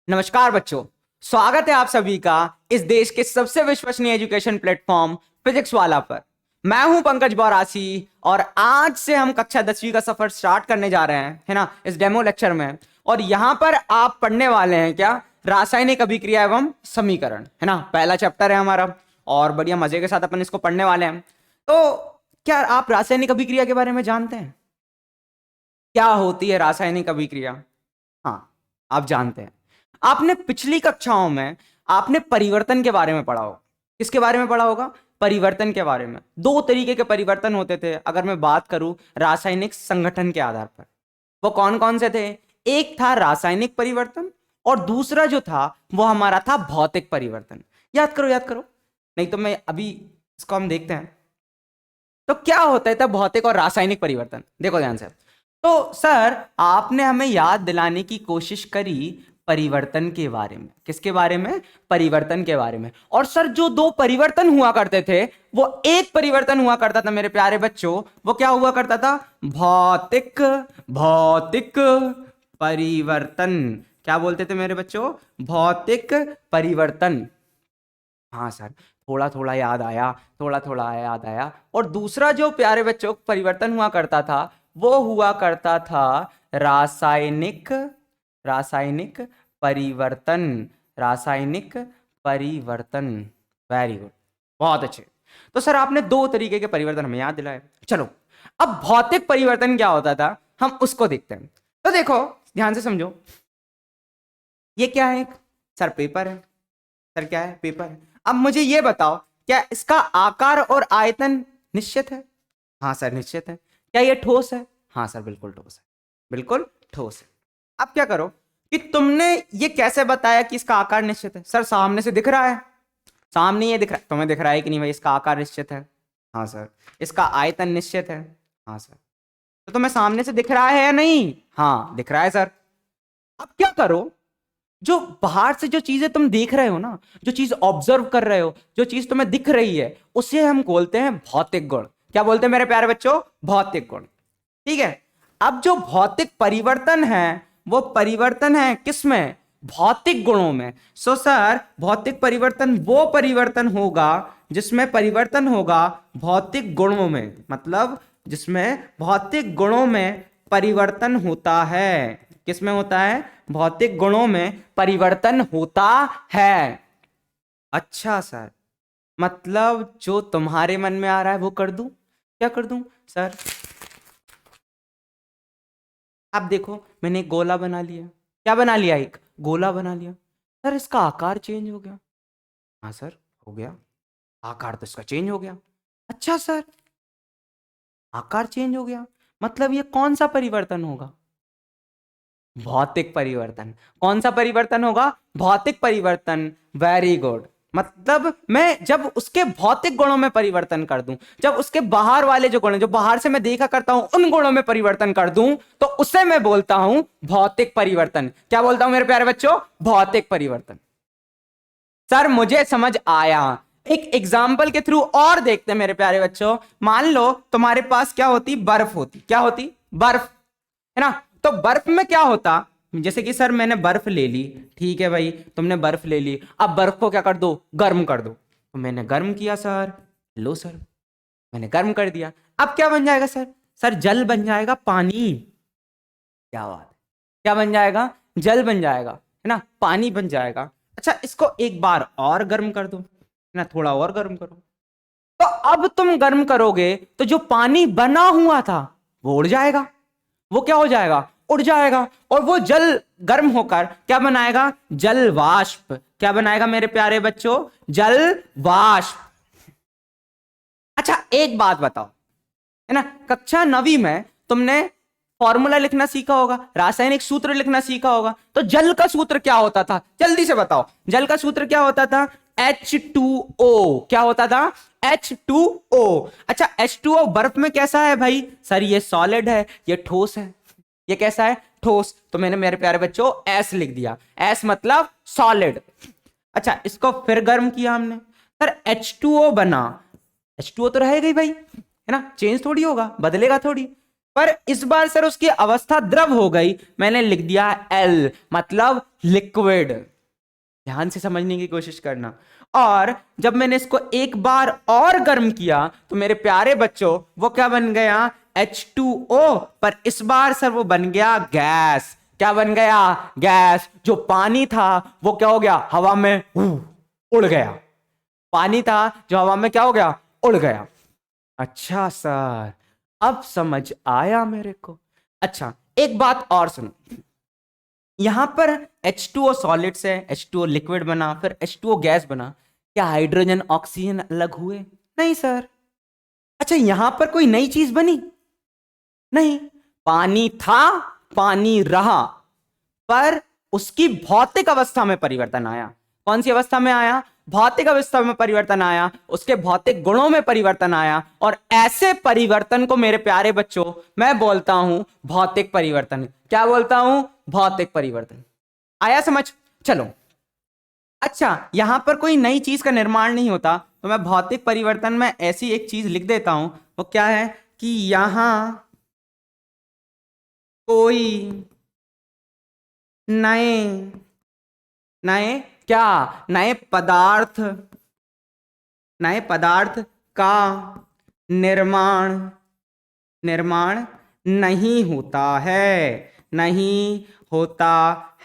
नमस्कार बच्चों। स्वागत है आप सभी का इस देश के सबसे विश्वसनीय एजुकेशन प्लेटफॉर्म फिजिक्स वाला पर। मैं हूं पंकज बौरासी और आज से हम कक्षा 10वीं का सफर स्टार्ट करने जा रहे हैं, है ना, इस डेमो लेक्चर में। और यहां पर आप पढ़ने वाले हैं क्या, रासायनिक अभिक्रिया एवं समीकरण, है ना, पहला चैप्टर है हमारा और बढ़िया मजे के साथ अपन इसको पढ़ने वाले हैं। तो क्या आप रासायनिक अभिक्रिया के बारे में जानते हैं? क्या होती है रासायनिक अभिक्रिया? हाँ, आप जानते हैं। आपने पिछली कक्षाओं में आपने परिवर्तन के बारे में पढ़ा होगा। किसके बारे में पढ़ा होगा? परिवर्तन के बारे में। दो तरीके के परिवर्तन होते थे अगर मैं बात करूं रासायनिक संगठन के आधार पर। वो कौन कौन से थे? एक था रासायनिक परिवर्तन और दूसरा जो था वो हमारा था भौतिक परिवर्तन। याद करो याद करो, नहीं तो मैं अभी इसको हम देखते हैं। तो क्या होता है तब भौतिक और रासायनिक परिवर्तन, देखो ध्यान से। तो सर आपने हमें याद दिलाने की कोशिश करी परिवर्तन के बारे में। किसके बारे में? परिवर्तन के बारे में। और सर जो दो परिवर्तन हुआ करते थे, वो एक परिवर्तन हुआ करता था मेरे प्यारे बच्चों, वो क्या हुआ करता था? भौतिक भौतिक परिवर्तन। क्या बोलते थे मेरे बच्चों? भौतिक परिवर्तन। हाँ सर, थोड़ा थोड़ा याद आया, थोड़ा थोड़ा याद आया। और दूसरा जो प्यारे बच्चों परिवर्तन हुआ करता था वो हुआ करता था रासायनिक रासायनिक परिवर्तन। रासायनिक परिवर्तन। वेरी गुड, बहुत अच्छे। तो सर आपने दो तरीके के परिवर्तन हमें याद दिलाए। चलो अब भौतिक परिवर्तन क्या होता था हम उसको देखते हैं। तो देखो ध्यान से समझो, ये क्या है? सर पेपर है। सर क्या है? पेपर है। अब मुझे ये बताओ, क्या इसका आकार और आयतन निश्चित है? हाँ सर निश्चित है। क्या ये ठोस है? हाँ सर बिल्कुल ठोस है, बिल्कुल ठोस है। अब क्या करो कि तुमने ये कैसे बताया कि इसका आकार निश्चित है? सर सामने से दिख रहा है, सामने ये दिख रहा है, तुम्हें दिख रहा है कि नहीं भाई इसका आकार निश्चित है? हाँ सर। इसका आयतन निश्चित है? हाँ सर। तो तुम्हें सामने से दिख रहा है या नहीं? हाँ दिख रहा है सर। अब क्या करो, जो बाहर से जो चीजें तुम देख रहे हो ना, जो चीज ऑब्जर्व कर रहे हो, जो चीज तुम्हें दिख रही है, उसे हम बोलते हैं भौतिक गुण। क्या बोलते हैं मेरे प्यारे बच्चों? भौतिक गुण। ठीक है। अब जो भौतिक परिवर्तन है वो परिवर्तन है किसमें? भौतिक गुणों में। सो सर भौतिक परिवर्तन वो परिवर्तन होगा जिसमें परिवर्तन होगा भौतिक गुणों में, मतलब जिसमें भौतिक गुणों में परिवर्तन होता है। किसमें होता है? भौतिक गुणों में परिवर्तन होता है। अच्छा सर, मतलब जो तुम्हारे मन में आ रहा है वो कर दूं? क्या कर दूं सर? अब देखो मैंने एक गोला बना लिया। क्या बना लिया? एक गोला बना लिया। सर इसका आकार चेंज हो गया। हाँ सर हो गया, आकार तो इसका चेंज हो गया। अच्छा सर, आकार चेंज हो गया, मतलब ये कौन सा परिवर्तन होगा? भौतिक परिवर्तन। कौन सा परिवर्तन होगा? भौतिक परिवर्तन। Very good. मतलब मैं जब उसके भौतिक गुणों में परिवर्तन कर दूं, जब उसके बाहर वाले जो गुण हैं, जो बाहर से मैं देखा करता हूं, उन गुणों में परिवर्तन कर दूं, तो उसे मैं बोलता हूं भौतिक परिवर्तन। क्या बोलता हूं मेरे प्यारे बच्चों? भौतिक परिवर्तन। सर मुझे समझ आया। एक एग्जाम्पल के थ्रू और देखते हैं मेरे प्यारे बच्चों। मान लो तुम्हारे पास क्या होती? बर्फ होती। क्या होती? बर्फ, है ना। तो बर्फ में क्या होता? जैसे कि सर मैंने बर्फ ले ली, ठीक है भाई, तुमने बर्फ ले ली, अब बर्फ को क्या कर दो? गर्म कर दो। तो मैंने गर्म किया सर, लो सर, मैंने गर्म कर दिया। अब क्या बन जाएगा सर? सर जल बन जाएगा, पानी। क्या बात है, क्या बन जाएगा? जल बन जाएगा, है ना, पानी बन जाएगा। अच्छा इसको एक बार और गर्म कर दो, है ना, थोड़ा और गर्म करो। तो अब तुम गर्म करोगे तो जो पानी बना हुआ था वो उड़ जाएगा। वो क्या हो जाएगा? उड़ जाएगा। और वो जल गर्म होकर क्या बनाएगा? जल वाष्प। क्या बनाएगा मेरे प्यारे बच्चों? जल वाष्प। अच्छा एक बात बताओ, है ना, कक्षा 9वीं में तुमने फॉर्मूला लिखना सीखा होगा, रासायनिक सूत्र लिखना सीखा होगा। तो जल का सूत्र क्या होता था? जल्दी से बताओ, जल का सूत्र क्या होता था? H2O। क्या होता था? H2O। अच्छा H2O बर्फ में कैसा है भाई? सर ये सॉलिड है, ये ठोस है। ये कैसा है? ठोस। तो मैंने मेरे प्यारे बच्चों S लिख दिया। S मतलब सॉलिड। अच्छा इसको फिर गर्म किया हमने, सर H2O बना। H2O तो रहेगा ही भाई, है ना, चेंज थोड़ी होगा, बदलेगा थोड़ी। पर इस बार सर उसकी अवस्था द्रव हो गई, मैंने लिख दिया एल, मतलब लिक्विड। ध्यान से समझने की कोशिश करना। और जब मैंने इसको एक बार और गर्म किया तो मेरे प्यारे बच्चों वो क्या बन गया, H2O, पर इस बार सर वो बन गया गैस। क्या बन गया, गैस। जो पानी था वो क्या हो गया, हवा में उड़ गया। पानी था जो हवा में क्या हो गया, उड़ गया। अच्छा सर, अब समझ आया मेरे को। अच्छा एक बात और सुनो, यहां पर H2O सॉलिड से H2O लिक्विड बना, फिर H2O गैस बना, क्या हाइड्रोजन ऑक्सीजन अलग हुए? नहीं सर। अच्छा यहां पर कोई नई चीज बनी? नहीं। पानी था, पानी रहा, पर उसकी भौतिक अवस्था में परिवर्तन आया। कौन सी अवस्था में आया, भौतिक अवस्था में परिवर्तन आया, उसके भौतिक गुणों में परिवर्तन आया। और ऐसे परिवर्तन को मेरे प्यारे बच्चों मैं बोलता हूं भौतिक परिवर्तन। क्या बोलता हूं, भौतिक परिवर्तन। आया समझ? चलो अच्छा, यहां पर कोई नई चीज का निर्माण नहीं होता, तो मैं भौतिक परिवर्तन में ऐसी एक चीज लिख देता हूं, वो क्या है कि यहां कोई नए नए क्या, नए पदार्थ, नए पदार्थ का निर्माण निर्माण नहीं होता है, नहीं होता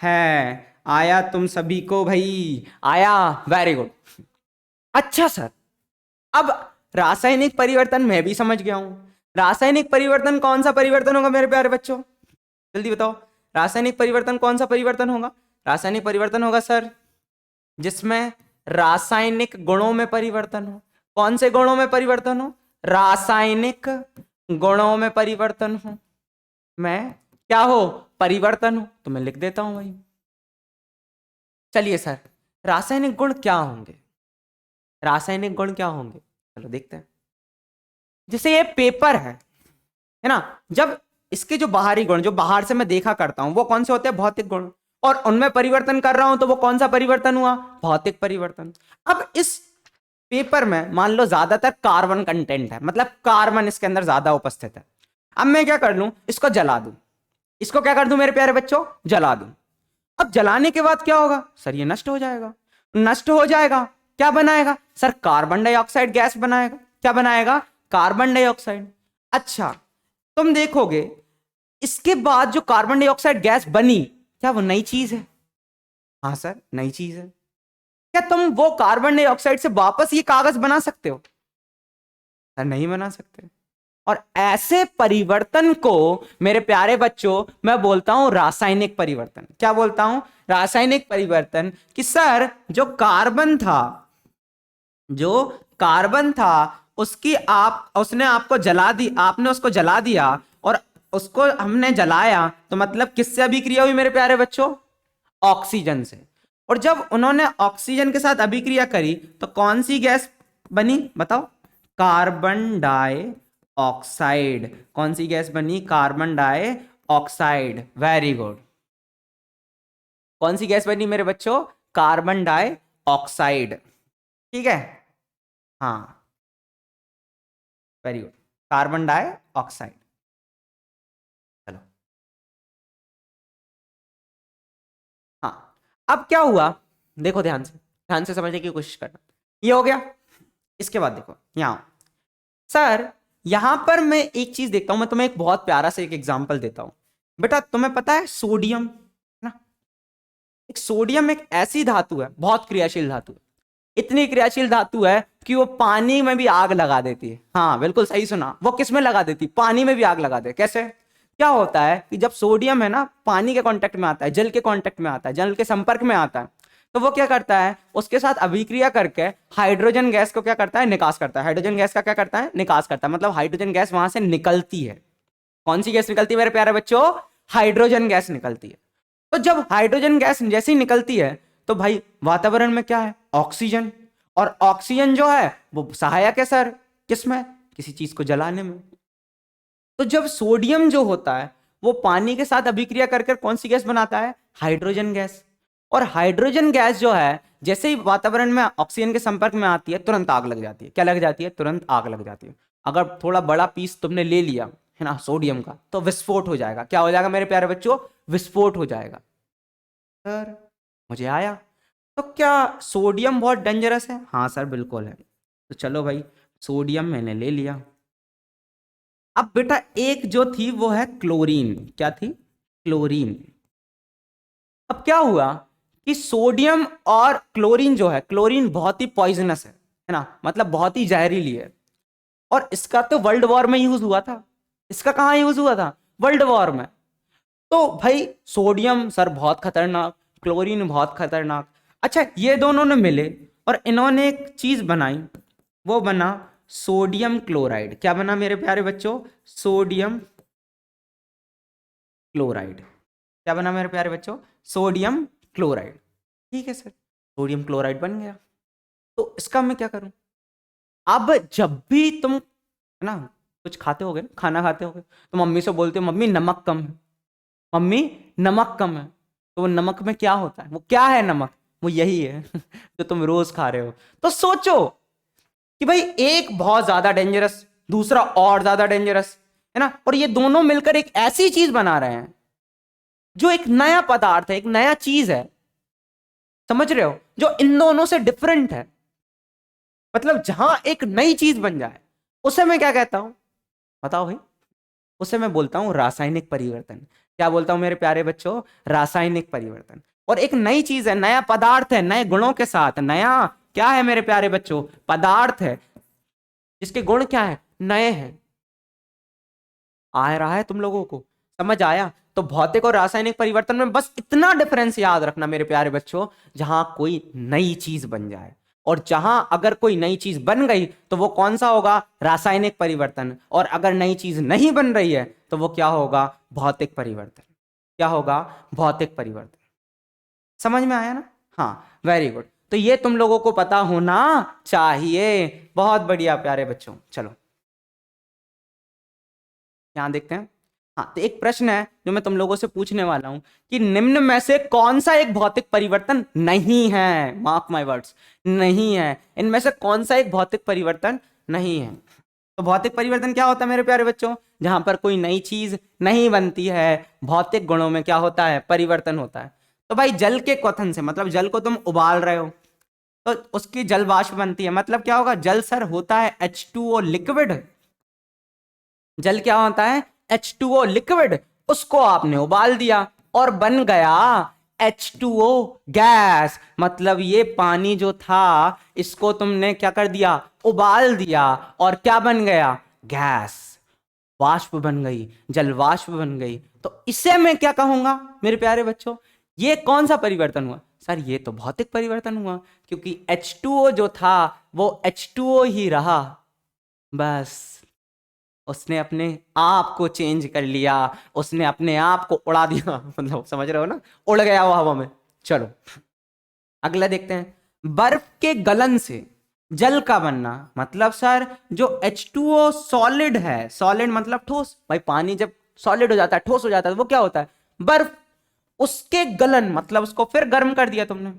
है। आया तुम सभी को भाई, आया, वेरी गुड। अच्छा सर, अब रासायनिक परिवर्तन मैं भी समझ गया हूं। रासायनिक परिवर्तन कौन सा परिवर्तन होगा मेरे प्यारे बच्चों, जल्दी बताओ। रासायनिक परिवर्तन कौन सा परिवर्तन होगा? रासायनिक परिवर्तन होगा सर जिसमें रासायनिक गुणों में परिवर्तन हो। कौन से गुणों में परिवर्तन हो, रासायनिक गुणों में परिवर्तन हो। मैं क्या हो, परिवर्तन हो, तो मैं लिख देता हूं भाई। चलिए सर, रासायनिक गुण क्या होंगे, रासायनिक गुण क्या होंगे, चलो देखते हैं। जैसे ये पेपर है ना, जब इसके जो बाहरी गुण, जो बाहर से मैं देखा करता हूं, वो कौन से होते हैं, भौतिक गुण, और उनमें परिवर्तन कर रहा हूं तो वो कौन सा परिवर्तन हुआ, भौतिक परिवर्तन। अब इस पेपर में मान लो ज्यादातर कार्बन कंटेंट है, मतलब कार्बन इसके अंदर ज्यादा उपस्थित है। अब मैं क्या कर लूं, इसको जला दूं। इसको क्या कर दूं मेरे प्यारे बच्चों, जला दूं। अब जलाने के बाद क्या होगा सर, ये नष्ट हो जाएगा। नष्ट हो जाएगा, क्या बनाएगा सर, कार्बन डाइऑक्साइड गैस बनाएगा। क्या बनाएगा, कार्बन डाइऑक्साइड। अच्छा तुम देखोगे इसके बाद जो कार्बन डाइऑक्साइड गैस बनी, क्या वो नई चीज है? हाँ सर, नई चीज है। क्या तुम वो कार्बन डाइऑक्साइड से वापस ये कागज बना सकते हो? सर नहीं बना सकते। और ऐसे परिवर्तन को मेरे प्यारे बच्चों मैं बोलता हूं रासायनिक परिवर्तन। क्या बोलता हूं, रासायनिक परिवर्तन। कि सर जो कार्बन था, जो कार्बन था उसकी उसने आपको जला दी, आपने उसको जला दिया, और उसको हमने जलाया तो मतलब किससे अभिक्रिया हुई मेरे प्यारे बच्चों, ऑक्सीजन से। और जब उन्होंने ऑक्सीजन के साथ अभिक्रिया करी तो कौन सी गैस बनी बताओ, कार्बन डाई ऑक्साइड। कौन सी गैस बनी, carbon dioxide. Very good. कौन सी गैस बनी मेरे बच्चों, कार्बन डाई ऑक्साइड। ठीक है, हाँ very good, carbon dioxide. चलो हाँ, अब क्या हुआ, देखो ध्यान से समझने की कोशिश करना। ये हो गया, इसके बाद देखो यहां सर, यहां पर मैं एक चीज देखता हूं, मैं तुम्हें एक बहुत प्यारा सा एक एग्जांपल देता हूं। बेटा तुम्हें पता है सोडियम ना, एक सोडियम एक ऐसी धातु है, बहुत क्रियाशील धातु है। इतनी क्रियाशील धातु है कि वो पानी में भी आग लगा देती है। हाँ बिल्कुल सही सुना, वो किस में लगा देती, पानी में भी आग लगा दे। कैसे, क्या होता है कि जब सोडियम है ना पानी के कांटेक्ट में आता है, जल के कांटेक्ट में आता है, जल के संपर्क में आता है, तो वो क्या करता है, उसके साथ अभिक्रिया करके हाइड्रोजन गैस को क्या करता है, निकास करता है। हाइड्रोजन गैस का क्या करता है, निकास करता है, मतलब हाइड्रोजन गैस वहां से निकलती है। कौन सी गैस निकलती है मेरे प्यारे बच्चों, हाइड्रोजन गैस निकलती है। तो जब हाइड्रोजन गैस जैसे ही निकलती है तो भाई वातावरण में क्या है, ऑक्सीजन। और ऑक्सीजन जो है वो सहायक है सर, किसमें, किसी चीज को जलाने में। तो जब सोडियम जो होता है वो पानी के साथ अभिक्रिया करके कौन सी गैस बनाता है, हाइड्रोजन गैस। और हाइड्रोजन गैस जो है जैसे ही वातावरण में ऑक्सीजन के संपर्क में आती है तुरंत आग लग जाती है। क्या लग जाती है, तुरंत आग लग जाती है। अगर थोड़ा बड़ा पीस तुमने ले लिया है ना, सोडियम का, तो विस्फोट हो जाएगा। क्या हो जाएगा मेरे प्यारे बच्चों? विस्फोट हो जाएगा। सर मुझे आया। तो क्या सोडियम बहुत डेंजरस है? हाँ सर बिल्कुल है। तो चलो भाई, सोडियम मैंने ले लिया। अब बेटा एक जो थी वो है क्लोरीन। क्या थी? क्लोरीन। अब क्या हुआ कि सोडियम और क्लोरीन जो है, क्लोरीन बहुत ही पॉइजनस है ना, मतलब बहुत ही जहरीली है। और इसका तो वर्ल्ड वॉर में यूज हुआ था। इसका कहां यूज हुआ था? वर्ल्ड वॉर में। तो भाई सोडियम सर बहुत खतरनाक, क्लोरीन बहुत खतरनाक। अच्छा ये दोनों ने मिले और इन्होंने एक चीज बनाई, वो बना सोडियम क्लोराइड। क्या बना मेरे प्यारे बच्चों? Sodium chloride. क्या बना मेरे प्यारे बच्चों? Sodium chloride. ठीक है सर, सोडियम क्लोराइड बन गया। तो इसका मैं क्या करूं? अब जब भी तुम है ना कुछ खाते होगे, खाना खाते होगे, तो मम्मी से बोलते हो मम्मी नमक कम है, मम्मी नमक कम है। तो वो नमक में क्या होता है? वो क्या है नमक? वो यही है जो तुम रोज खा रहे हो। तो सोचो कि भाई एक बहुत ज्यादा डेंजरस, दूसरा और ज्यादा डेंजरस, है ना, और ये दोनों मिलकर एक ऐसी चीज बना रहे हैं जो एक नया पदार्थ है, एक नया चीज है। समझ रहे हो? जो इन दोनों से डिफरेंट है। मतलब जहां एक नई चीज बन जाए उसे मैं क्या कहता हूं? बताओ भाई। उसे मैं बोलता हूं रासायनिक परिवर्तन। क्या बोलता हूं मेरे प्यारे बच्चों? रासायनिक परिवर्तन। और एक नई चीज है, नया पदार्थ है, नए गुणों के साथ। नया क्या है मेरे प्यारे बच्चों? पदार्थ है जिसके गुण क्या है? नए हैं। आ रहा है तुम लोगों को? समझ आया? तो भौतिक और रासायनिक परिवर्तन में बस इतना डिफरेंस याद रखना मेरे प्यारे बच्चों, जहां कोई नई चीज बन जाए, और जहां अगर कोई नई चीज बन गई तो वो कौन सा होगा? रासायनिक परिवर्तन। और अगर नई चीज नहीं बन रही है तो वो क्या होगा? भौतिक परिवर्तन। क्या होगा? भौतिक परिवर्तन। समझ में आया ना? हाँ वेरी गुड। तो ये तुम लोगों को पता होना चाहिए। बहुत बढ़िया प्यारे बच्चों। चलो यहां देखते हैं। हाँ तो एक प्रश्न है जो मैं तुम लोगों से पूछने वाला हूं कि निम्न में से कौन सा एक भौतिक परिवर्तन नहीं है? मार्क माय वर्ड्स, नहीं है। इनमें से कौन सा एक भौतिक परिवर्तन नहीं है? तो भौतिक परिवर्तन क्या होता है मेरे प्यारे बच्चों? जहां पर कोई नई चीज नहीं बनती है, भौतिक गुणों में क्या होता है? परिवर्तन होता है। तो भाई जल के क्वथन से, मतलब जल को तुम उबाल रहे हो तो उसकी जल वाष्प बनती है। मतलब क्या होगा? जल सर होता है H2O लिक्विड। जल क्या होता है? H2O liquid. उसको आपने उबाल दिया और बन गया H2O गैस। मतलब ये पानी जो था इसको तुमने क्या कर दिया? उबाल दिया, और क्या बन गया? गैस, वाष्प बन गई, जल वाष्प बन गई। तो इसे मैं क्या कहूंगा मेरे प्यारे बच्चों? ये कौन सा परिवर्तन हुआ? सर ये तो भौतिक परिवर्तन हुआ, क्योंकि H2O जो था वो H2O ही रहा। बस उसने अपने आप को चेंज कर लिया, उसने अपने आप को उड़ा दिया मतलब समझ रहे हो ना, उड़ गया वो हवा में। चलो अगला देखते हैं। बर्फ के गलन से जल का बनना। मतलब सर जो H2O सॉलिड है, सॉलिड मतलब ठोस, भाई पानी जब सॉलिड हो जाता है, ठोस हो जाता है, तो वो क्या होता है? बर्फ। उसके गलन मतलब उसको फिर गर्म कर दिया तुमने।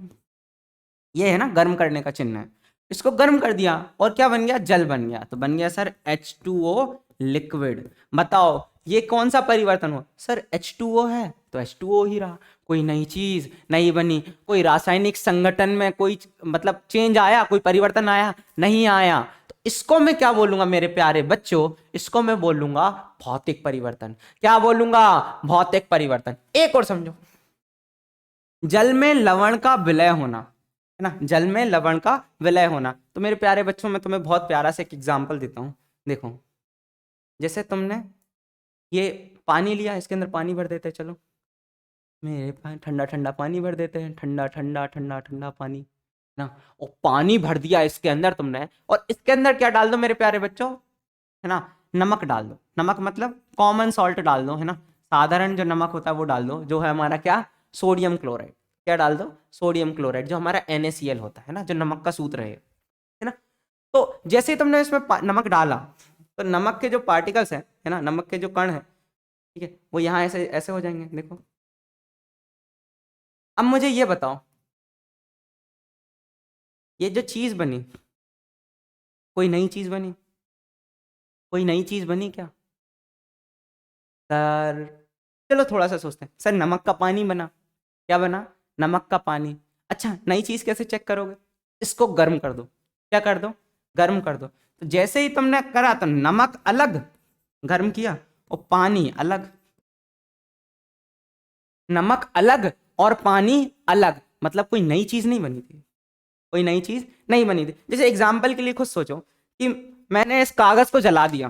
ये है ना गर्म करने का चिन्ह है। इसको गर्म कर दिया और क्या बन गया? जल बन गया। तो बन गया सर H2O लिक्विड। बताओ ये कौन सा परिवर्तन हुआ? सर H2O है तो H2O ही रहा, कोई नई चीज नहीं बनी, कोई रासायनिक संगठन में कोई मतलब चेंज आया, कोई परिवर्तन आया? नहीं आया। तो इसको मैं क्या बोलूंगा मेरे प्यारे बच्चों? इसको मैं बोलूंगा भौतिक परिवर्तन। क्या बोलूंगा? भौतिक परिवर्तन। एक और समझो, जल में लवण का विलय होना, है ना, जल में लवण का विलय होना। तो मेरे प्यारे बच्चों मैं तुम्हें बहुत प्यारा से एक एग्जांपल देता हूं। देखो जैसे तुमने ये पानी लिया, इसके अंदर पानी भर देते हैं, चलो मेरे पास ठंडा ठंडा पानी भर देते हैं, ठंडा ठंडा ठंडा ठंडा पानी ना। और पानी भर दिया इसके अंदर तुमने, और इसके अंदर क्या डाल दो मेरे प्यारे बच्चों? है ना, नमक डाल दो। नमक मतलब कॉमन सॉल्ट डाल दो, है ना, साधारण जो नमक होता है वो डाल दो, जो है हमारा क्या? Sodium chloride. क्या डाल दो? सोडियम क्लोराइड, जो हमारा NaCl होता है ना, जो नमक का सूत्र है ना। तो जैसे ही तुमने इसमें नमक डाला, तो नमक के जो पार्टिकल्स है ना, नमक के जो कण है, ठीक है, वो यहाँ ऐसे ऐसे हो जाएंगे। देखो अब मुझे ये बताओ, ये जो चीज बनी, कोई नई चीज बनी? कोई नई चीज बनी क्या? सर चलो थोड़ा सा सोचते हैं। सर नमक का पानी बना, क्या बना? नमक का पानी। अच्छा नई चीज कैसे चेक करोगे? इसको गर्म कर दो। क्या कर दो? गर्म कर दो। तो जैसे ही तुमने करा तो नमक अलग गर्म किया और पानी अलग, नमक अलग और पानी अलग, मतलब कोई नई चीज नहीं बनी थी, कोई नई चीज नहीं बनी थी। जैसे एग्जाम्पल के लिए खुद सोचो कि मैंने इस कागज को जला दिया,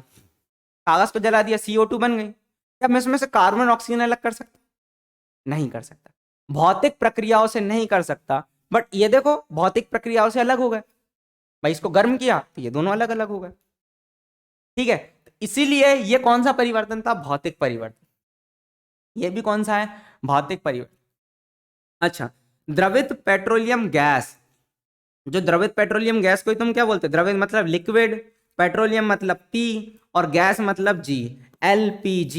कागज को जला दिया, CO2 बन गई। क्या मैं इसमें से कार्बन ऑक्सीजन अलग कर सकता? नहीं कर सकता। भौतिक प्रक्रियाओं से नहीं कर सकता। बट ये देखो भौतिक प्रक्रियाओं से अलग हो गए भाई, इसको गर्म किया तो ये दोनों अलग अलग हो गए। ठीक है, तो इसीलिए ये कौन सा परिवर्तन था? भौतिक परिवर्तन। ये भी कौन सा है? भौतिक परिवर्तन। अच्छा, द्रवित पेट्रोलियम गैस, जो द्रवित पेट्रोलियम गैस को तुम क्या बोलते? द्रवित मतलब लिक्विड, पेट्रोलियम मतलब पी, और गैस मतलब जी, LPG,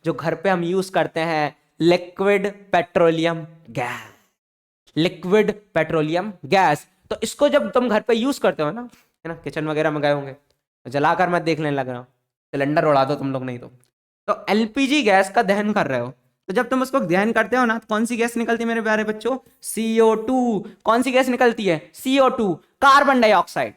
जो घर पे हम यूज करते हैं, liquid petroleum gas, liquid petroleum gas. तो इसको जब तुम घर पे यूज करते हो ना, है ना, किचन वगैरह में गए होंगे तो जलाकर मत देखने लग रहा हो, सिलेंडर उड़ा दो तुम लोग नहीं तो LPG गैस का दहन कर रहे हो। तो जब तुम उसको दहन करते हो ना, तो कौन सी गैस निकलती है मेरे प्यारे बच्चों? CO2। कौन सी गैस निकलती है? CO2, carbon dioxide.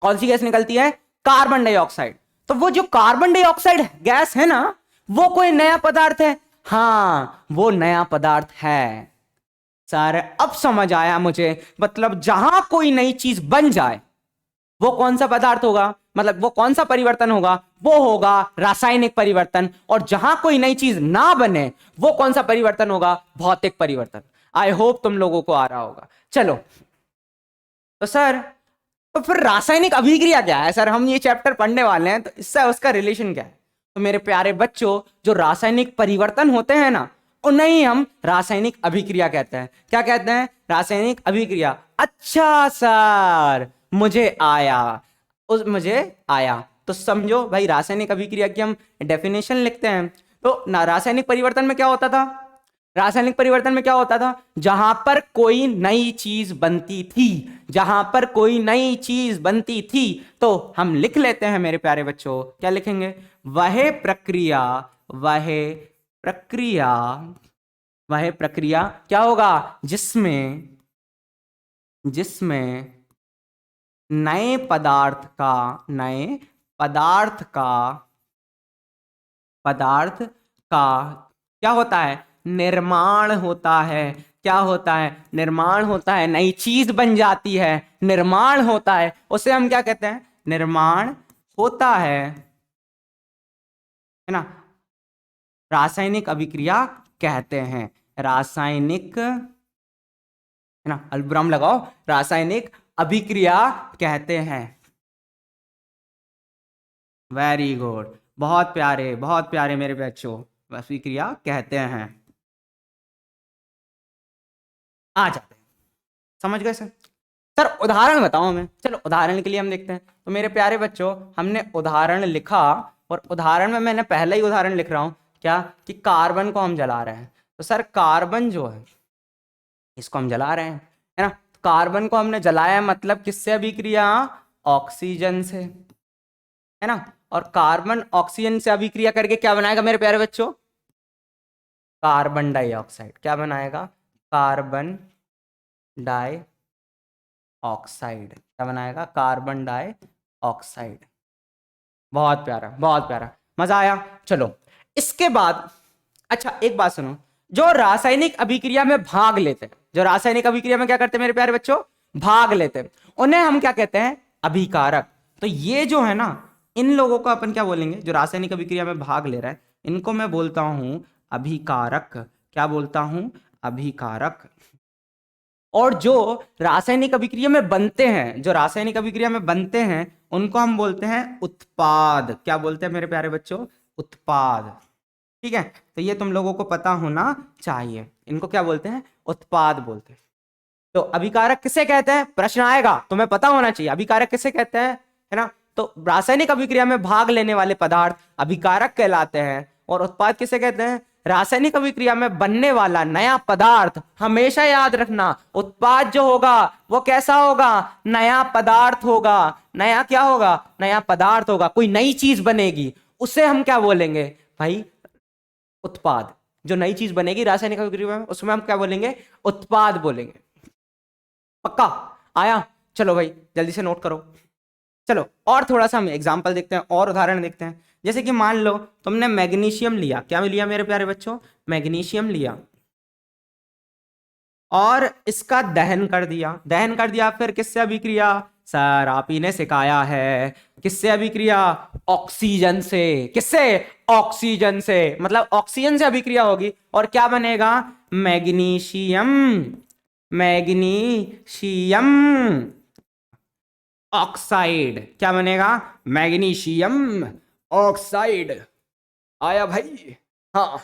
कौन सी गैस निकलती है? Carbon dioxide. तो वो जो कार्बन डाइऑक्साइड गैस है ना, वो कोई नया पदार्थ है? हाँ, वो नया पदार्थ है। सर अब समझ आया मुझे, मतलब जहां कोई नई चीज बन जाए वो कौन सा पदार्थ होगा, मतलब वो कौन सा परिवर्तन होगा? वो होगा रासायनिक परिवर्तन। और जहां कोई नई चीज ना बने वो कौन सा परिवर्तन होगा? भौतिक परिवर्तन। आई होप तुम लोगों को आ रहा होगा। चलो, तो सर तो फिर रासायनिक अभिक्रिया क्या है? सर हम ये चैप्टर पढ़ने वाले हैं, तो इससे उसका रिलेशन क्या है? तो मेरे प्यारे बच्चों, जो रासायनिक परिवर्तन होते हैं ना, उन्हें ही हम रासायनिक अभिक्रिया कहते हैं। क्या कहते हैं? रासायनिक अभिक्रिया। अच्छा सर मुझे आया। तो समझो भाई, रासायनिक अभिक्रिया की हम डेफिनेशन लिखते हैं। तो ना रासायनिक परिवर्तन में क्या होता था? रासायनिक परिवर्तन में क्या होता था? जहां पर कोई नई चीज बनती थी, जहां पर कोई नई चीज बनती थी, तो हम लिख लेते हैं मेरे प्यारे बच्चों, क्या लिखेंगे? वह प्रक्रिया, वह प्रक्रिया, वह प्रक्रिया क्या होगा? जिसमें जिसमें नए पदार्थ का, नए पदार्थ का, पदार्थ का क्या होता है? निर्माण होता है। क्या होता है? निर्माण होता है। नई चीज बन जाती है, निर्माण होता है, उसे हम क्या कहते हैं? निर्माण होता है ना, रासायनिक अभिक्रिया कहते हैं। रासायनिक, है ना, अल्पविराम लगाओ, रासायनिक अभिक्रिया कहते हैं। वेरी गुड, बहुत प्यारे मेरे बच्चों, अभिक्रिया कहते हैं। आ जाते हैं, समझ गए सर? सर उदाहरण बताओ हमें। चलो उदाहरण के लिए हम देखते हैं। तो मेरे प्यारे बच्चों, हमने उदाहरण लिखा, और उदाहरण में मैंने पहला ही उदाहरण लिख रहा हूं, क्या कि कार्बन को हम जला रहे हैं। तो सर कार्बन जो है, इसको हम जला रहे हैं, है ना। कार्बन को हमने जलाया, मतलब किससे अभिक्रिया? ऑक्सीजन से, है ना। और कार्बन ऑक्सीजन से अभिक्रिया करके क्या बनाएगा मेरे प्यारे बच्चों? Carbon dioxide. क्या बनाएगा? Carbon dioxide. क्या बनाएगा? Carbon dioxide. बहुत प्यारा, बहुत प्यारा, मजा आया। चलो इसके बाद, अच्छा एक बात सुनो, जो रासायनिक अभिक्रिया में भाग लेते हैं, जो रासायनिक अभिक्रिया में क्या करते हैं मेरे प्यारे बच्चों? भाग लेते हैं, उन्हें हम क्या कहते हैं? अभिकारक। तो ये जो है ना, इन लोगों को अपन क्या बोलेंगे? जो रासायनिक अभिक्रिया में भाग ले रहा है, इनको मैं बोलता हूं अभिकारक। क्या बोलता हूं? अभिकारक। और जो रासायनिक अभिक्रिया में बनते हैं, जो रासायनिक अभिक्रिया में बनते हैं, उनको हम बोलते हैं उत्पाद। क्या बोलते हैं मेरे प्यारे बच्चों? उत्पाद। ठीक है, तो ये तुम लोगों को पता होना चाहिए, इनको क्या बोलते हैं? उत्पाद बोलते हैं। तो अभिकारक किसे कहते हैं? प्रश्न आएगा, तुम्हें पता होना चाहिए अभिकारक किसे कहते हैं, है ना। तो रासायनिक अभिक्रिया में भाग लेने वाले पदार्थ अभिकारक कहलाते हैं। और उत्पाद किसे कहते हैं? रासायनिक अभिक्रिया में बनने वाला नया पदार्थ। हमेशा याद रखना, उत्पाद जो होगा वो कैसा होगा? नया पदार्थ होगा। नया क्या होगा? नया पदार्थ होगा। कोई नई चीज बनेगी, उसे हम क्या बोलेंगे? भाई उत्पाद, जो नई चीज बनेगी रासायनिक अभिक्रिया में उसमें हम क्या बोलेंगे, उत्पाद बोलेंगे। पक्का आया? चलो भाई जल्दी से नोट करो। चलो और थोड़ा सा हम एग्जांपल देखते हैं और उदाहरण देखते हैं। जैसे कि मान लो तुमने मैग्नीशियम लिया, क्या लिया मेरे प्यारे बच्चों, मैग्नीशियम लिया और इसका दहन कर दिया। दहन कर दिया फिर किससे अभिक्रिया, सर आप ही ने सिखाया है, किससे अभिक्रिया, ऑक्सीजन से। किससे, ऑक्सीजन से, मतलब ऑक्सीजन से अभिक्रिया होगी और क्या बनेगा, मैग्नीशियम, मैग्नीशियम ऑक्साइड। क्या बनेगा, मैग्नीशियम ऑक्साइड। आया भाई? हाँ,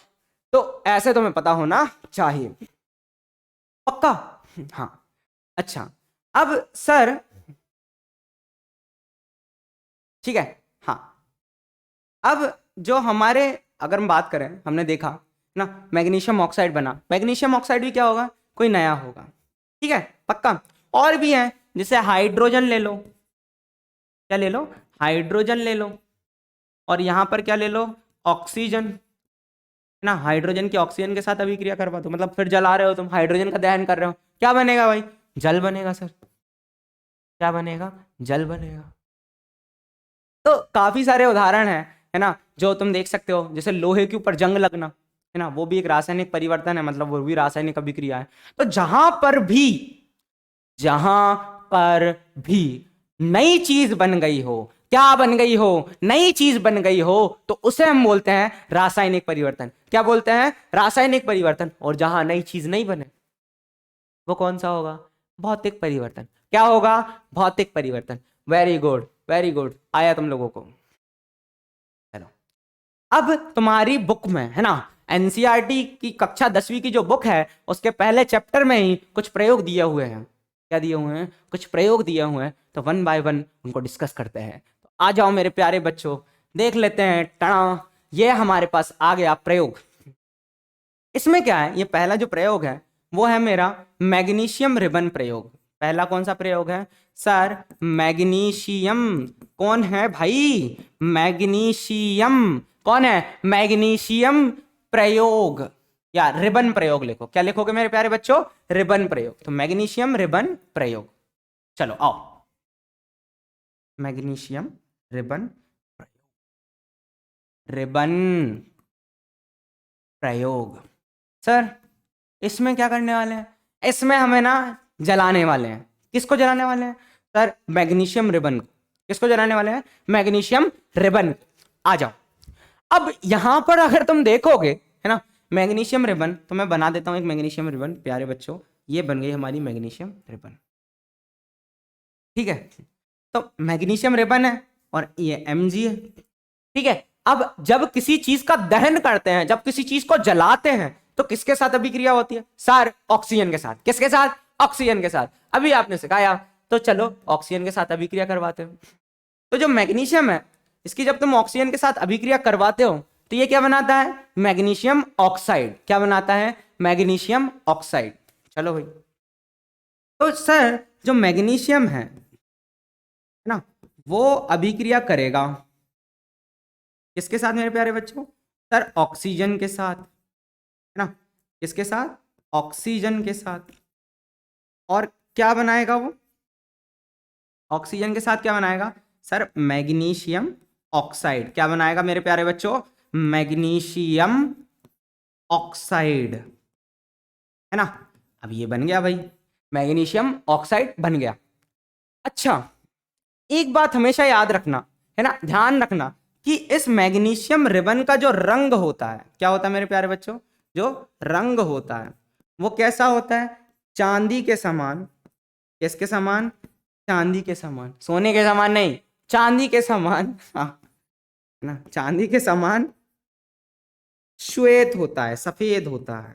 तो ऐसे तुम्हें पता होना चाहिए। पक्का? हाँ। अच्छा, अब सर ठीक है। हाँ, अब जो हमारे, अगर हम बात करें, हमने देखा ना मैग्नीशियम ऑक्साइड बना, मैग्नीशियम ऑक्साइड भी क्या होगा, कोई नया होगा। ठीक है, पक्का। और भी है, जैसे हाइड्रोजन ले लो, क्या ले लो, हाइड्रोजन ले लो, और यहां पर क्या ले लो, ऑक्सीजन, है ना। हाइड्रोजन की ऑक्सीजन के साथ अभिक्रिया करवा दो, मतलब फिर जला रहे हो तुम, हाइड्रोजन का दहन कर रहे हो, क्या बनेगा भाई, जल बनेगा सर। क्या बनेगा, जल बनेगा। तो काफी सारे उदाहरण हैं, है ना, जो तुम देख सकते हो। जैसे लोहे के ऊपर जंग लगना, है ना, वो भी एक रासायनिक परिवर्तन है, मतलब वो भी रासायनिक अभिक्रिया है। तो जहां पर भी, जहां पर भी नई चीज बन गई हो, क्या बन गई हो, नई चीज बन गई हो, तो उसे हम बोलते हैं रासायनिक परिवर्तन। क्या बोलते हैं, रासायनिक परिवर्तन। और जहां नई चीज नहीं बने वो कौन सा होगा, भौतिक परिवर्तन। क्या होगा, भौतिक परिवर्तन। वेरी गुड, वेरी गुड, आया तुम लोगों को। चलो, अब तुम्हारी बुक में, है ना, एनसीईआरटी की कक्षा 10वीं की जो बुक है उसके पहले चैप्टर में ही कुछ प्रयोग दिए हुए हैं। क्या दिए हुए हैं, कुछ प्रयोग दिए हुए हैं, तो वन बाय वन उनको डिस्कस करते हैं। तो आ जाओ मेरे प्यारे बच्चों, देख लेते हैं। टणा, ये हमारे पास आ गया प्रयोग। इसमें क्या है, ये पहला जो प्रयोग है वो है मेरा मैग्नीशियम रिबन प्रयोग। पहला कौन सा प्रयोग है सर, मैग्नीशियम। कौन है भाई, मैग्नीशियम। कौन है, मैग्नीशियम प्रयोग, या रिबन प्रयोग लिखो। क्या लिखोगे मेरे प्यारे बच्चों, रिबन प्रयोग। तो मैग्नीशियम रिबन प्रयोग। चलो आओ, मैग्नीशियम रिबन, रिबन प्रयोग। सर इसमें क्या करने वाले हैं, इसमें हमें ना जलाने वाले हैं। किसको जलाने वाले हैं सर, मैग्नीशियम रिबन को। किसको जलाने वाले हैं, मैग्नीशियम रिबन। आ जाओ, अब यहां पर अगर तुम देखोगे, है ना, मैग्नीशियम रिबन, तो मैं बना देता हूं एक मैग्नीशियम रिबन प्यारे बच्चों। ये बन गई हमारी मैग्नीशियम रिबन। ठीक है, तो मैग्नीशियम रिबन है और ये Mg है। ठीक है, अब जब किसी चीज का दहन करते हैं, जब किसी चीज को जलाते हैं, तो किसके साथ अभिक्रिया होती है सर, ऑक्सीजन के साथ। किसके साथ, ऑक्सीजन के साथ। अभी आपने सिखाया, तो चलो ऑक्सीजन के साथ अभिक्रिया करवाते हो। तो जो मैग्नीशियम है, इसकी जब तुम ऑक्सीजन के साथ अभिक्रिया करवाते हो तो ये क्या बनाता है, मैग्नीशियम ऑक्साइड। क्या बनाता है, मैग्नीशियम ऑक्साइड। चलो भाई, तो सर जो मैग्नीशियम है ना, वो अभिक्रिया करेगा किसके साथ मेरे प्यारे बच्चों, सर ऑक्सीजन के साथ, है ना। किसके साथ, ऑक्सीजन के साथ। और क्या बनाएगा वो, ऑक्सीजन के साथ क्या बनाएगा सर, मैग्नीशियम ऑक्साइड। क्या बनाएगा मेरे प्यारे बच्चों, मैग्नीशियम ऑक्साइड, है ना। अब ये बन गया भाई, मैग्नीशियम ऑक्साइड बन गया। अच्छा, एक बात हमेशा याद रखना, है ना, ध्यान रखना कि इस मैग्नीशियम रिबन का जो रंग होता है, क्या होता है मेरे प्यारे बच्चों, जो रंग होता है वो कैसा होता है, चांदी के समान। किसके समान, चांदी के समान, सोने के समान नहीं, चांदी के समान। हाँ, है ना, चांदी के समान श्वेत होता है, सफेद होता है।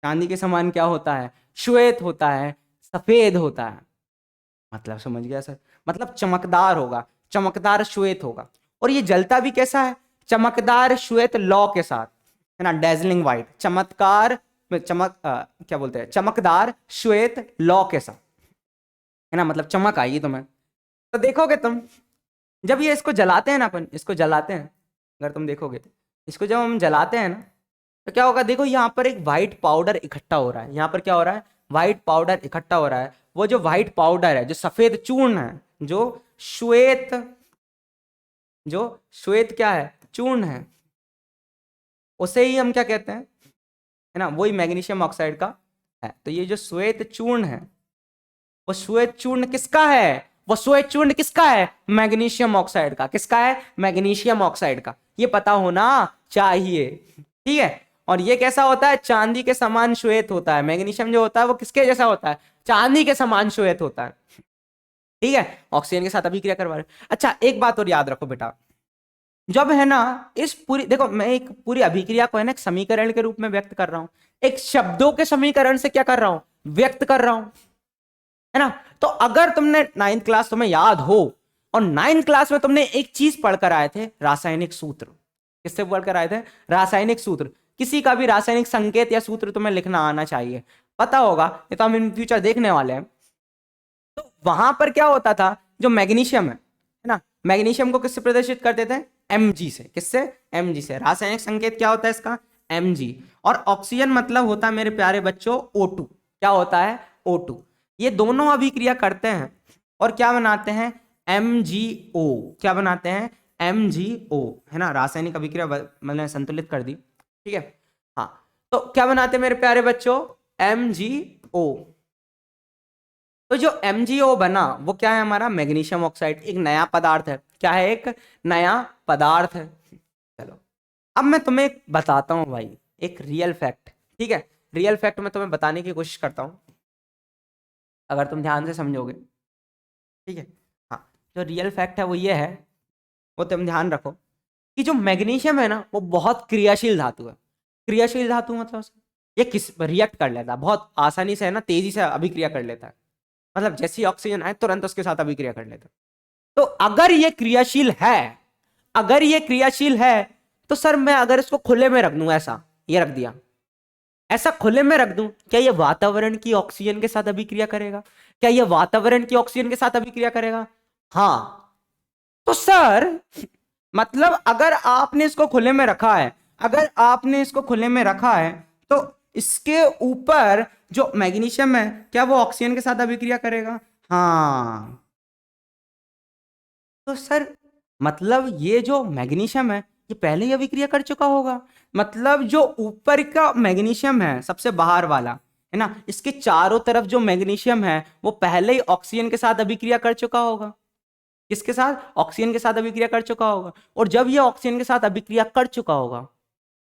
चांदी के समान क्या होता है, श्वेत होता है, सफेद होता है। मतलब समझ गया सर, मतलब चमकदार होगा, चमकदार श्वेत होगा। और ये जलता भी कैसा है, चमकदार श्वेत लौ के साथ, है ना, डेजलिंग व्हाइट, चमत्कार, क्या बोलते हैं, चमकदार श्वेत लौ के साथ, है ना, मतलब चमक आएगी तुम्हें। तो देखोगे तुम, जब ये इसको जलाते हैं ना, अपन इसको जलाते हैं, अगर तुम देखोगे इसको जब हम जलाते हैं ना तो क्या होगा, देखो यहाँ पर एक व्हाइट पाउडर इकट्ठा हो रहा है, यहाँ पर क्या हो रहा है, व्हाइट पाउडर इकट्ठा हो रहा है। वो जो व्हाइट पाउडर है, जो सफेद चूर्ण है, जो श्वेत जो श्वेत क्या है, चूर्ण है, उसे ही हम क्या कहते हैं, है ना, वही मैग्नीशियम ऑक्साइड का है। तो ये जो श्वेत चूर्ण है, वो श्वेत चूर्ण किसका है, वो श्वेत चूर्ण किसका है, मैग्नीशियम ऑक्साइड का। किसका है, मैग्नीशियम ऑक्साइड का। ये पता होना चाहिए, ठीक है। और ये कैसा होता है, चांदी के समान श्वेत होता है। मैग्नीशियम जो होता है वो किसके जैसा होता है, चांदी के समान श्वेत होता है, ठीक है। ऑक्सीजन के साथ अभिक्रिया करवा रहे हैं। अच्छा एक बात और याद रखो बेटा, जब है ना इस पूरी, देखो मैं एक पूरी अभिक्रिया को है ना एक समीकरण के रूप में व्यक्त कर रहा हूं, एक शब्दों के समीकरण से क्या कर रहा हूं, व्यक्त कर रहा हूं, है ना। तो अगर तुमने नाइन्थ क्लास तुम्हें याद हो, और नाइन्थ क्लास में तुमने एक चीज पढ़कर आए थे, रासायनिक सूत्र। किससे पढ़कर आए थे, रासायनिक सूत्र। किसी का भी रासायनिक संकेत या सूत्र तुम्हें लिखना आना चाहिए, पता होगा, ये तो हम इन फ्यूचर देखने वाले हैं। तो वहां पर क्या होता था, जो मैग्नीशियम है ना, मैग्नीशियम को किससे प्रदर्शित करते थे, Mg से। किससे, Mg से। रासायनिक संकेत क्या होता है इसका, Mg। और ऑक्सीजन मतलब होता है मेरे प्यारे बच्चों O2। क्या होता है, O2। ये दोनों अभिक्रिया करते हैं और क्या बनाते हैं, MgO। क्या बनाते हैं, MgO, है ना। रासायनिक अभिक्रिया मैंने संतुलित कर दी, ठीक है। हाँ, तो क्या बनाते हैं मेरे प्यारे बच्चों, MgO। तो जो MgO बना वो क्या है, हमारा मैग्नीशियम ऑक्साइड, एक नया पदार्थ है। क्या है, एक नया पदार्थ है। चलो अब मैं तुम्हें एक बताता हूं भाई, एक रियल फैक्ट, ठीक है। रियल फैक्ट मैं तुम्हें बताने की कोशिश करता हूं, अगर तुम ध्यान से समझोगे, ठीक है। हाँ, जो रियल फैक्ट है वो ये है, वो तुम ध्यान रखो कि जो मैग्नीशियम है ना वो बहुत क्रियाशील धातु है। क्रियाशील धातु मतलब ये किस रिएक्ट कर लेता है बहुत आसानी से, है ना, तेजी से अभिक्रिया कर लेता है। मतलब जैसी ऑक्सीजन आए तुरंत उसके साथ अभिक्रिया कर लेता है। तो अगर ये क्रियाशील है, अगर ये क्रियाशील है, तो सर मैं अगर इसको खुले में रख दूं, ऐसा ये रख दिया, ऐसा खुले में रख दूं, क्या ये वातावरण की ऑक्सीजन के साथ अभिक्रिया करेगा, क्या ये वातावरण की ऑक्सीजन के साथ अभिक्रिया करेगा, हाँ। तो सर मतलब अगर आपने इसको खुले में रखा है, अगर आपने इसको खुले में रखा है, तो इसके ऊपर जो मैग्नीशियम है क्या वो ऑक्सीजन के साथ अभिक्रिया करेगा, हाँ। तो सर मतलब ये जो मैग्नीशियम है ये पहले ही अभिक्रिया कर चुका होगा। मतलब जो ऊपर का मैग्नीशियम है, सबसे बाहर वाला, है ना, इसके चारों तरफ जो मैग्नीशियम है वो पहले ही ऑक्सीजन के साथ अभिक्रिया कर चुका होगा। किसके साथ, ऑक्सीजन के साथ अभिक्रिया कर चुका होगा। और जब ये ऑक्सीजन के साथ अभिक्रिया कर चुका होगा,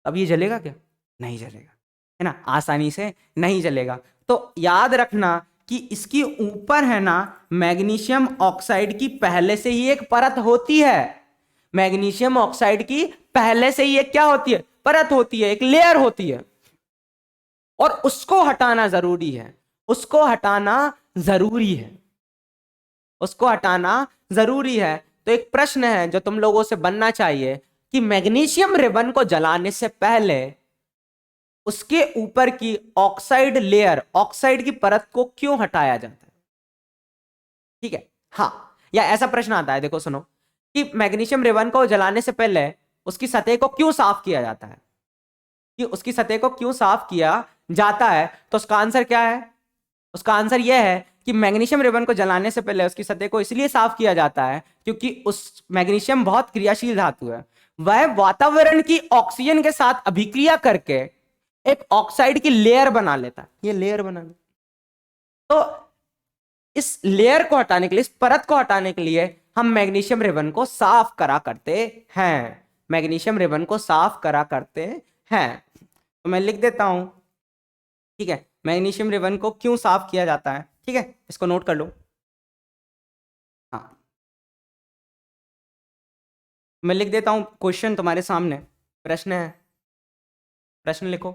अब ये जलेगा क्या, नहीं जलेगा, है ना, आसानी से नहीं जलेगा। तो याद रखना कि इसकी ऊपर है ना मैग्नीशियम ऑक्साइड की पहले से ही एक परत होती है। मैग्नीशियम ऑक्साइड की पहले से ही एक क्या होती है, परत होती है, एक लेयर होती है। और उसको हटाना जरूरी है, उसको हटाना जरूरी है, उसको हटाना जरूरी है। तो एक प्रश्न है जो तुम लोगों से बनना चाहिए कि मैग्नीशियम रिबन को जलाने से पहले उसके ऊपर की ऑक्साइड लेयर, ऑक्साइड की परत को क्यों हटाया जाता है, ठीक है। हाँ, या ऐसा प्रश्न आता है, देखो सुनो, कि मैग्नीशियम रिबन को जलाने से पहले उसकी सतह को क्यों साफ किया जाता है, कि उसकी सतह को क्यों साफ किया जाता है। तो उसका आंसर क्या है, उसका आंसर यह है कि मैग्नीशियम रिबन को जलाने से पहले उसकी सतह को इसलिए साफ किया जाता है क्योंकि उस मैग्नीशियम बहुत क्रियाशील धातु है। वह वातावरण की ऑक्सीजन के साथ अभिक्रिया करके एक ऑक्साइड की लेयर बना लेता है, ये लेयर बना लेता। तो इस लेयर को हटाने के लिए, इस परत को हटाने के लिए हम मैग्नीशियम रिबन को साफ करा करते हैं, मैग्नीशियम रिबन को साफ करा करते हैं। तो मैं लिख देता हूं, ठीक है, मैग्नीशियम रिबन को क्यों साफ किया जाता है, ठीक है, इसको नोट कर लो। हाँ, मैं लिख देता हूं क्वेश्चन तुम्हारे सामने, प्रश्न है, प्रश्न लिखो,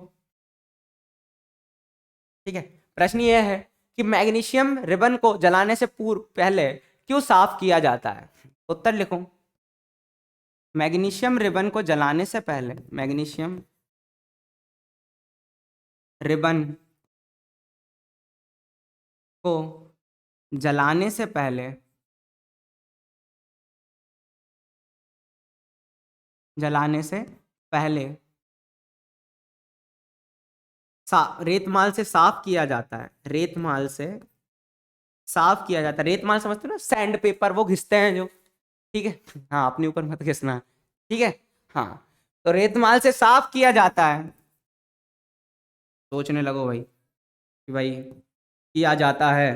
ठीक है। प्रश्न ये है कि मैग्नीशियम रिबन को जलाने से पूर्व पहले क्यों साफ किया जाता है। उत्तर लिखो, मैग्नीशियम रिबन को जलाने से पहले, मैग्नीशियम रिबन को जलाने से पहले जलाने से पहले रेतमाल से साफ किया जाता है, रेतमाल से साफ किया जाता है। रेतमाल समझते हो ना, सैंड पेपर वो घिसते हैं जो, ठीक है। हाँ, अपने ऊपर मत घिसना, ठीक है। हाँ, तो रेतमाल से साफ किया जाता है। सोचने लगो भाई कि भाई किया जाता है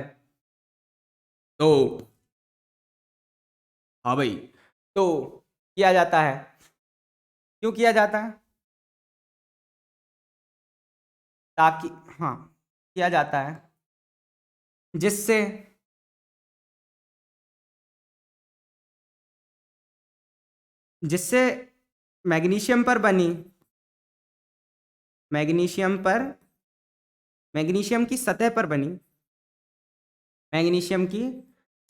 तो, हाँ भाई, तो किया जाता है, क्यों किया जाता है? ताकि, हाँ, किया जाता है जिससे, जिससे मैग्नीशियम पर बनी, मैग्नीशियम पर, मैग्नीशियम की सतह पर बनी, मैग्नीशियम की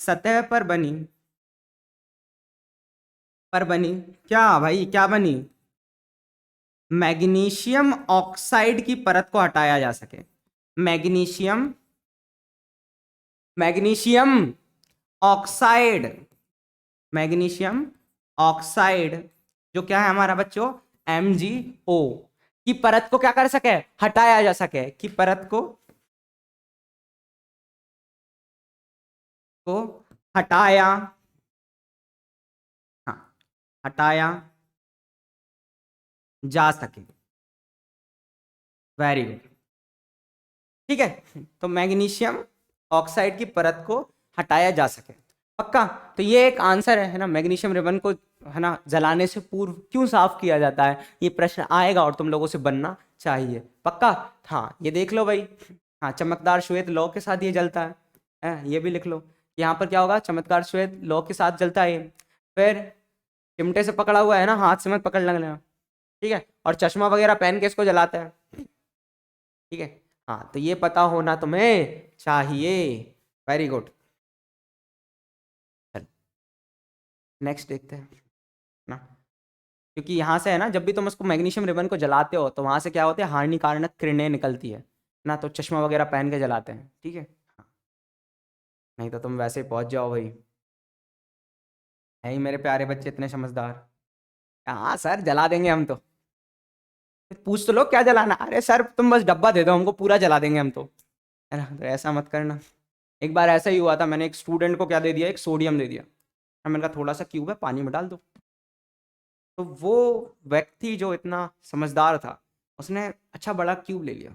सतह पर बनी क्या भाई, क्या बनी? मैग्नीशियम ऑक्साइड की परत को हटाया जा सके। Magnesium, magnesium oxide, magnesium oxide जो क्या है हमारा बच्चों, MgO की परत को क्या कर सके, हटाया जा सके, की परत को हटाया, हाँ, हटाया जा सके। वेरी गुड, ठीक है। तो मैग्नीशियम ऑक्साइड की परत को हटाया जा सके, पक्का। तो ये एक आंसर है ना, मैग्नीशियम रिबन को है ना जलाने से पूर्व क्यों साफ किया जाता है, ये प्रश्न आएगा और तुम लोगों से बनना चाहिए, पक्का। हाँ, ये देख लो भाई, हाँ, चमकदार श्वेत लौ के साथ ये जलता है, ये भी लिख लो। यहाँ पर क्या होगा, चमकदार श्वेत लौ के साथ जलता है ये। फिर चिमटे से पकड़ा हुआ है ना, हाथ से मत पकड़ लेना, ठीक है। और चश्मा वगैरह पहन के इसको जलाते हैं, ठीक है। हाँ, तो ये पता होना तुम्हें चाहिए। वेरी गुड, नेक्स्ट देखते हैं ना। क्योंकि यहाँ से है ना, जब भी तुम उसको मैग्नीशियम रिबन को जलाते हो तो वहां से क्या होते हैं, हानिकारक किरणें निकलती है ना, तो चश्मा वगैरह पहन के जलाते हैं, ठीक है। हाँ, नहीं तो तुम वैसे ही पहुंच जाओ भाई, है ही मेरे प्यारे बच्चे इतने समझदार। हाँ सर, जला देंगे हम तो। पूछ तो लो क्या जलाना, अरे सर तुम बस डब्बा दे दो हमको, पूरा जला देंगे हम तो, है ना। तो ऐसा मत करना। एक बार ऐसा ही हुआ था, मैंने एक स्टूडेंट को क्या दे दिया, एक सोडियम दे दिया। मैंने कहा थोड़ा सा क्यूब है, पानी में डाल दो। तो वो व्यक्ति जो इतना समझदार था, उसने अच्छा बड़ा क्यूब ले लिया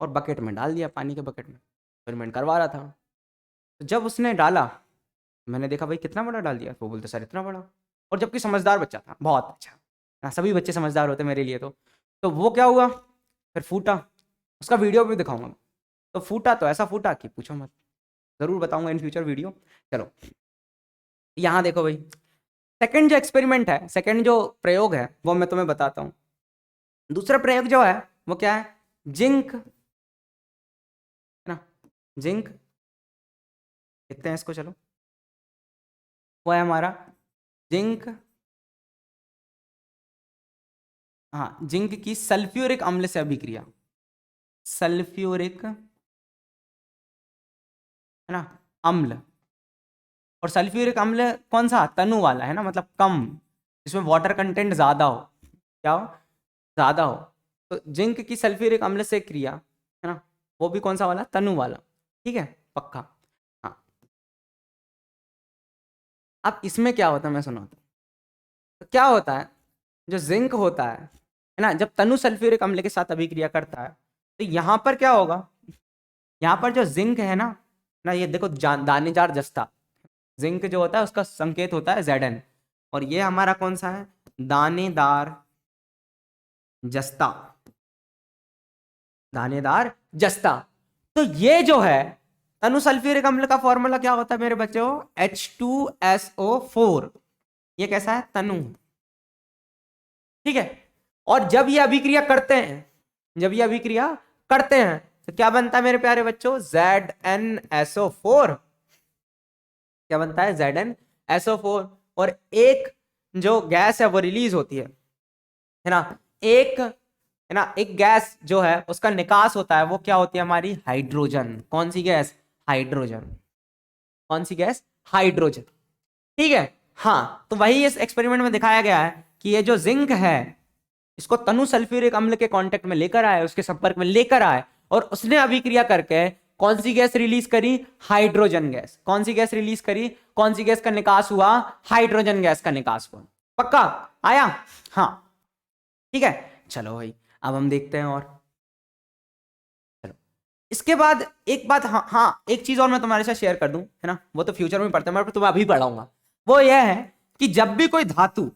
और बकेट में डाल दिया, पानी के बकेट में, एक्सपेरिमेंट करवा रहा था। तो जब उसने डाला, मैंने देखा भाई कितना बड़ा डाल दिया, तो वो बोलते सर इतना बड़ा, और जबकि समझदार बच्चा था, बहुत अच्छा ना, सभी बच्चे समझदार होते मेरे लिए तो वो क्या हुआ, फिर फूटा। उसका वीडियो भी दिखाऊंगा। तो फूटा तो ऐसा फूटा कि पूछो मत, जरूर बताऊंगा इन फ्यूचर वीडियो। चलो, यहाँ देखो भाई, सेकंड जो एक्सपेरिमेंट है, सेकंड जो प्रयोग है वो मैं तुम्हें बताता हूँ। दूसरा प्रयोग जो है वो क्या है, जिंक, है ना, जिंक देखते हैं इसको, चलो। वो है हमारा जिंक, हाँ, जिंक की सल्फ्यूरिक अम्ल से अभिक्रिया, सल्फ्यूरिक, है ना, अम्ल। और सल्फ्यूरिक अम्ल कौन सा, तनु वाला, है ना, मतलब कम, इसमें वाटर कंटेंट ज्यादा हो, क्या हो, ज्यादा हो। तो जिंक की सल्फ्यूरिक अम्ल से क्रिया, है ना, वो भी कौन सा वाला, तनु वाला, ठीक है, पक्का। हाँ, अब इसमें क्या होता है मैं सुनाता हूँ। तो क्या होता है, जो जिंक होता है ना, जब तनु सल्फ्यूरिक अम्ल के साथ अभिक्रिया करता है, तो यहाँ पर क्या होगा, यहाँ पर जो जिंक है ना, ये देखो दानेदार जस्ता, जिंक जो होता है उसका संकेत होता है Zn, और ये हमारा कौन सा है, दानेदार जस्ता, दानेदार जस्ता। तो ये जो है तनु सल्फ्यूरिक अम्ल का फॉर्मूला क्या होता है मेरे बच्चों, H2SO4, ये कैसा है, तनु, ठीक है। और जब ये अभिक्रिया करते हैं, जब ये अभिक्रिया करते हैं तो क्या बनता है मेरे प्यारे बच्चों, ZnSO4, क्या बनता है, ZnSO4। और एक जो गैस है वो रिलीज होती है ना, एक, है ना, एक गैस जो है उसका निकास होता है, वो क्या होती है हमारी, हाइड्रोजन। कौन सी गैस, हाइड्रोजन। कौन सी गैस, हाइड्रोजन, ठीक है। हाँ, तो वही इस एक्सपेरिमेंट में दिखाया गया है कि ये जो जिंक है इसको तनु सल्फ्यूरिक अम्ल के कांटेक्ट में लेकर आए, उसके संपर्क में लेकर आए, और उसने अभिक्रिया करके कौन सी गैस रिलीज करी? Hydrogen gas. कौन सी गैस रिलीज करी? कौन सी गैस का निकास हुआ? हाइड्रोजन गैस का निकास हुआ। पक्का आया? हाँ ठीक है। चलो भाई अब हम देखते हैं। और चलो इसके बाद एक बात, हाँ एक चीज और मैं तुम्हारे साथ शेयर कर दूं, है ना, वो तो फ्यूचर में पढ़ते हैं, मैं तुम्हें अभी पढ़ाऊंगा। वो यह है कि जब भी कोई धातु,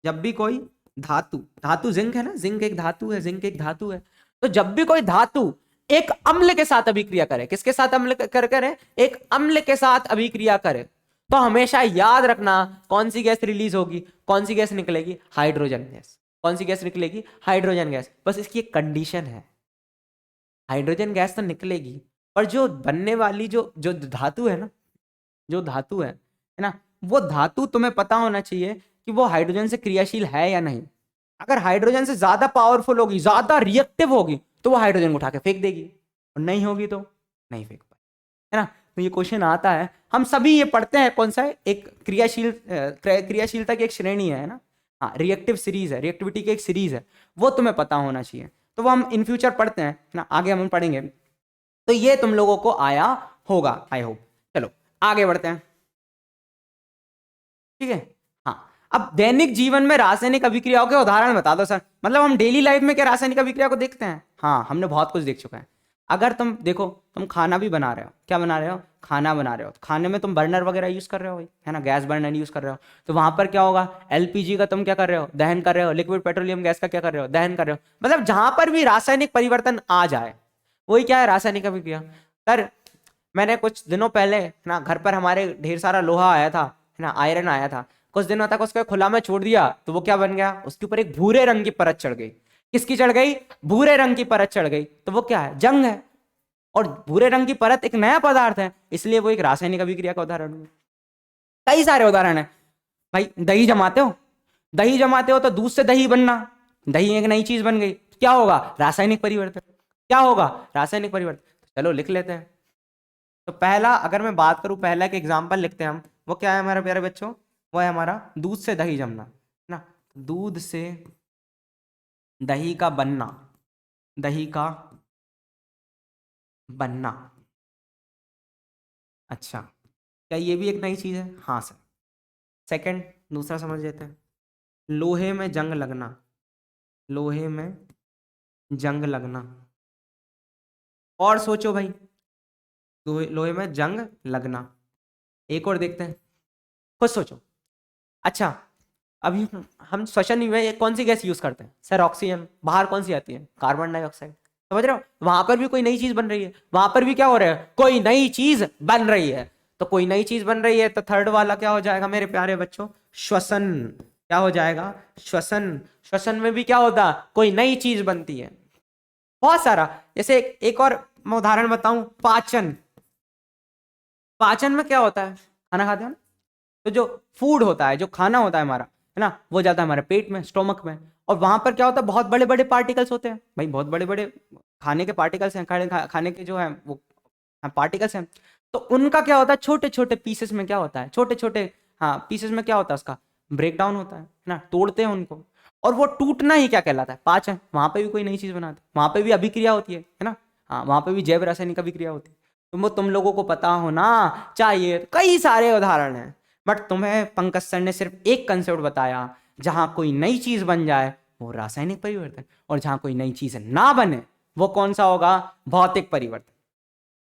जब भी कोई धातु, धातु जिंक है ना, जिंक एक धातु है, जिंक एक धातु है, तो जब भी कोई धातु एक अम्ल के साथ अभिक्रिया करे, किसके साथ अम्ल कर करे? एक अम्ल के साथ अभिक्रिया करे, तो हमेशा याद रखना कौन सी गैस रिलीज होगी, कौन सी गैस निकलेगी? Hydrogen gas. कौन सी गैस निकलेगी? Hydrogen gas. बस इसकी एक कंडीशन है, हाइड्रोजन गैस तो निकलेगी, पर जो बनने वाली जो जो धातु है ना, जो धातु है ना, वो धातु तुम्हें पता होना चाहिए कि वो हाइड्रोजन से क्रियाशील है या नहीं। अगर हाइड्रोजन से ज्यादा पावरफुल होगी, ज्यादा रिएक्टिव होगी, तो वो हाइड्रोजन को उठा के फेंक देगी, और नहीं होगी तो नहीं फेंक पाए, है ना। तो ये क्वेश्चन आता है, हम सभी ये पढ़ते हैं, कौन सा है? एक क्रियाशीलता की एक श्रेणी है ना, हाँ रिएक्टिव सीरीज है, रिएक्टिविटी की एक सीरीज है, वो तुम्हें पता होना चाहिए। तो वो हम इन फ्यूचर पढ़ते हैं ना, आगे हम पढ़ेंगे, तो ये तुम लोगों को आया होगा आई होप। चलो आगे बढ़ते हैं, ठीक है। हाँ अब दैनिक जीवन में रासायनिक अभिक्रियाओं के उदाहरण बता दो सर। मतलब हम डेली लाइफ में क्या रासायनिक अभिक्रिया को देखते हैं? हाँ हमने बहुत कुछ देख चुका है। अगर तुम देखो, तुम खाना भी बना रहे हो, क्या बना रहे हो? खाना बना रहे हो, खाने में तुम बर्नर वगैरह यूज कर रहे हो, है ना, गैस बर्नर यूज कर रहे हो, तो वहां पर क्या होगा? एलपीजी का तुम क्या कर रहे हो? दहन कर रहे हो। लिक्विड पेट्रोलियम गैस का क्या कर रहे हो? दहन कर रहे हो। मतलब जहां पर भी रासायनिक परिवर्तन आ जाए वही क्या है? रासायनिक अभिक्रिया। सर मैंने कुछ दिनों पहले ना घर पर हमारे ढेर सारा लोहा आया था, है ना, आयरन आया था, कुछ दिनों तक उसको खुला में छोड़ दिया तो वो क्या बन गया? उसके ऊपर एक भूरे रंग की परत चढ़ गई। किसकी चढ़ गई? भूरे रंग की परत चढ़ गई। तो वो क्या है? जंग है। और भूरे रंग की परत एक नया पदार्थ है, इसलिए वो एक रासायनिक अभिक्रिया का उदाहरण है। कई सारे उदाहरण है भाई। दही जमाते हो, दही जमाते हो तो दूध से दही बनना, दही एक नई चीज बन गई, क्या होगा? रासायनिक परिवर्तन। क्या होगा? रासायनिक परिवर्तन। चलो लिख लेते हैं। तो पहला अगर मैं बात करूं, पहला एक एग्जांपल लिखते हैं हम, वो क्या है हमारे प्यारे बच्चों? वो है हमारा दूध से दही जमना, है ना, दूध से दही का बनना, दही का बनना। अच्छा क्या ये भी एक नई चीज है? हाँ सर। सेकंड, दूसरा समझ लेते हैं। लोहे में जंग लगना, लोहे में जंग लगना। और सोचो भाई, लोहे लोहे में जंग लगना। एक और देखते हैं, खुद सोचो। अच्छा अभी हम श्वसन में कौन सी गैस यूज करते हैं? Sir oxygen. बाहर कौन सी आती है? Carbon dioxide. समझ रहे हो? वहां पर भी कोई नई चीज बन रही है, वहां पर भी क्या हो रहा है? कोई नई चीज बन रही है। तो कोई नई चीज बन रही है तो थर्ड वाला क्या हो जाएगा मेरे प्यारे बच्चों? श्वसन। क्या हो जाएगा? श्वसन। श्वसन में भी क्या होता है? कोई नई चीज बनती है। बहुत सारा, जैसे एक और मैं उदाहरण बताऊं, पाचन। पाचन में क्या होता है? खाना खाते हैं ना, तो जो फूड होता है, जो खाना होता है हमारा, है ना, वो जाता है हमारे पेट में, स्टोमक में, और वहां पर क्या होता है? बहुत बड़े बड़े पार्टिकल्स होते हैं भाई, बहुत बड़े बड़े खाने के पार्टिकल्स हैं, खाने के जो है वो पार्टिकल्स हैं। तो उनका क्या होता है? छोटे छोटे पीसेस में क्या होता है? छोटे छोटे, हाँ पीसेस में क्या होता है? उसका ब्रेक डाउन होता है ना, तोड़ते हैं उनको, और वो टूटना ही क्या कहलाता है? पाचन। वहां पे भी कोई नई चीज बनाते हैं, वहां पे भी अभिक्रिया होती है ना, हाँ वहां पे भी जैव रासायनिक अभिक्रिया होती है। तो वो तुम लोगों को पता होना चाहिए। कई सारे उदाहरण हैं, बट तुम्हें पंकज सर ने सिर्फ एक कंसेप्ट बताया, जहां कोई नई चीज बन जाए वो रासायनिक परिवर्तन, और जहां कोई नई चीज ना बने वो कौन सा होगा? भौतिक परिवर्तन।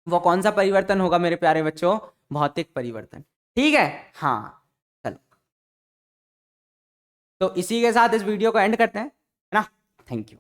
वो कौन सा परिवर्तन होगा मेरे प्यारे बच्चों? भौतिक परिवर्तन। ठीक है, हाँ चलो, तो इसी के साथ इस वीडियो को एंड करते हैं, है ना। Thank you.